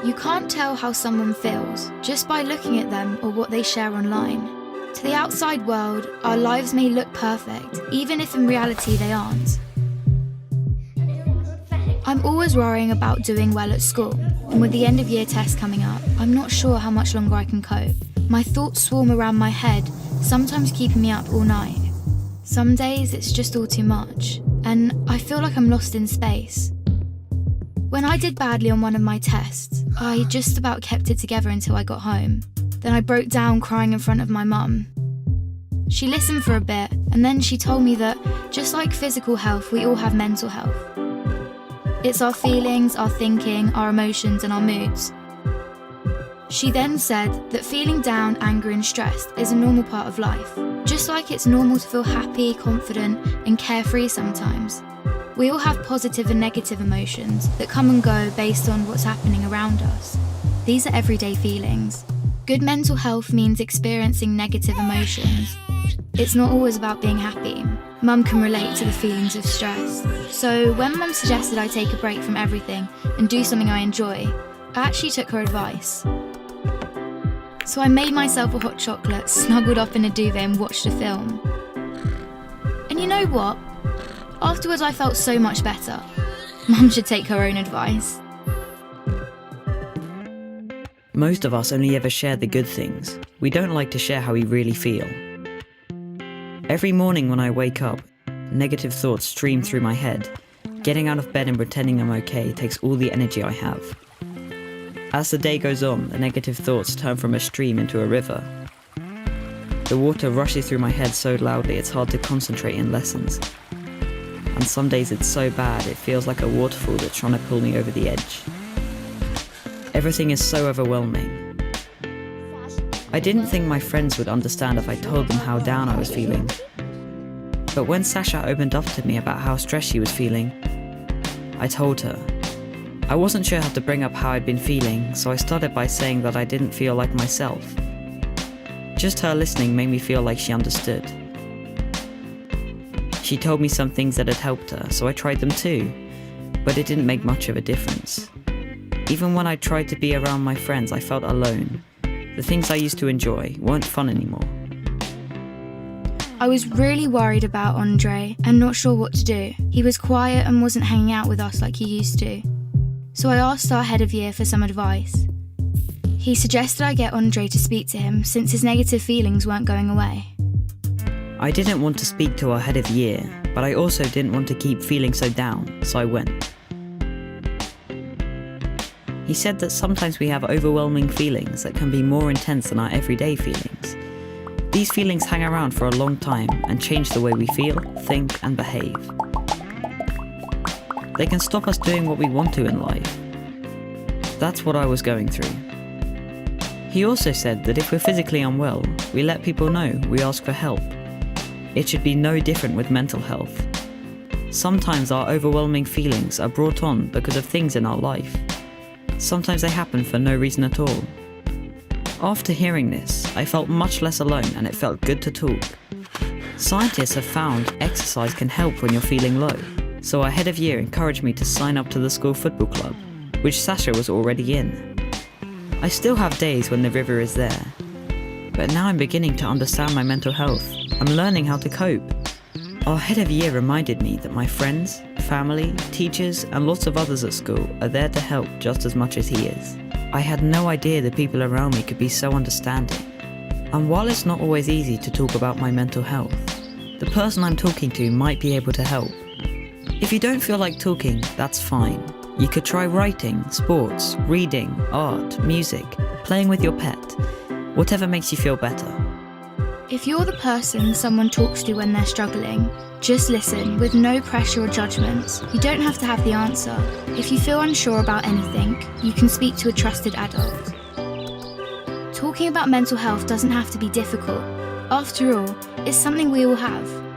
You can't tell how someone feels just by looking at them or what they share online. To the outside world, our lives may look perfect, even if in reality they aren't. I'm always worrying about doing well at school, and with the end of year test coming up, I'm not sure how much longer I can cope. My thoughts swarm around my head, sometimes keeping me up all night. Some days it's just all too much, and I feel like I'm lost in space. When I did badly on one of my tests, I just about kept it together until I got home. Then I broke down crying in front of my mum. She listened for a bit, and then she told me that, just like physical health, we all have mental health. It's our feelings, our thinking, our emotions, and our moods. She then said that feeling down, angry, and stressed is a normal part of life, just like it's normal to feel happy, confident, and carefree sometimes. We all have positive and negative emotions that come and go based on what's happening around us. These are everyday feelings. Good mental health means experiencing negative emotions. It's not always about being happy. Mum can relate to the feelings of stress. So when Mum suggested I take a break from everything and do something I enjoy, I actually took her advice. So I made myself a hot chocolate, snuggled up in a duvet and watched a film. And you know what? Afterwards I felt so much better. Mum should take her own advice. Most of us only ever share the good things. We don't like to share how we really feel. Every morning when I wake up, negative thoughts stream through my head. Getting out of bed and pretending I'm okay takes all the energy I have. As the day goes on, the negative thoughts turn from a stream into a river. The water rushes through my head so loudly it's hard to concentrate in lessons. And some days it's so bad it feels like a waterfall that's trying to pull me over the edge. Everything is so overwhelming. I didn't think my friends would understand if I told them how down I was feeling. But when Sasha opened up to me about how stressed she was feeling, I told her. I wasn't sure how to bring up how I'd been feeling, so I started by saying that I didn't feel like myself. Just her listening made me feel like she understood. She told me some things that had helped her, so I tried them too, but it didn't make much of a difference. Even when I tried to be around my friends, I felt alone. The things I used to enjoy weren't fun anymore. I was really worried about Andre and not sure what to do. He was quiet and wasn't hanging out with us like he used to. So I asked our head of year for some advice. He suggested I get Andre to speak to him since his negative feelings weren't going away. I didn't want to speak to our head of year, but I also didn't want to keep feeling so down, so I went. He said that sometimes we have overwhelming feelings that can be more intense than our everyday feelings. These feelings hang around for a long time and change the way we feel, think, and behave. They can stop us doing what we want to in life. That's what I was going through. He also said that if we're physically unwell, we let people know, we ask for help. It should be no different with mental health. Sometimes our overwhelming feelings are brought on because of things in our life. Sometimes they happen for no reason at all. After hearing this, I felt much less alone and it felt good to talk. Scientists have found exercise can help when you're feeling low, so our head of year encouraged me to sign up to the school football club, which Sasha was already in. I still have days when the river is there, but now I'm beginning to understand my mental health. I'm learning how to cope. Our head of year reminded me that my friends, family, teachers, and lots of others at school are there to help just as much as he is. I had no idea the people around me could be so understanding. And while it's not always easy to talk about my mental health, the person I'm talking to might be able to help. If you don't feel like talking, that's fine. You could try writing, sports, reading, art, music, playing with your pet, whatever makes you feel better. If you're the person someone talks to when they're struggling, just listen with no pressure or judgments. You don't have to have the answer. If you feel unsure about anything, you can speak to a trusted adult. Talking about mental health doesn't have to be difficult. After all, it's something we all have.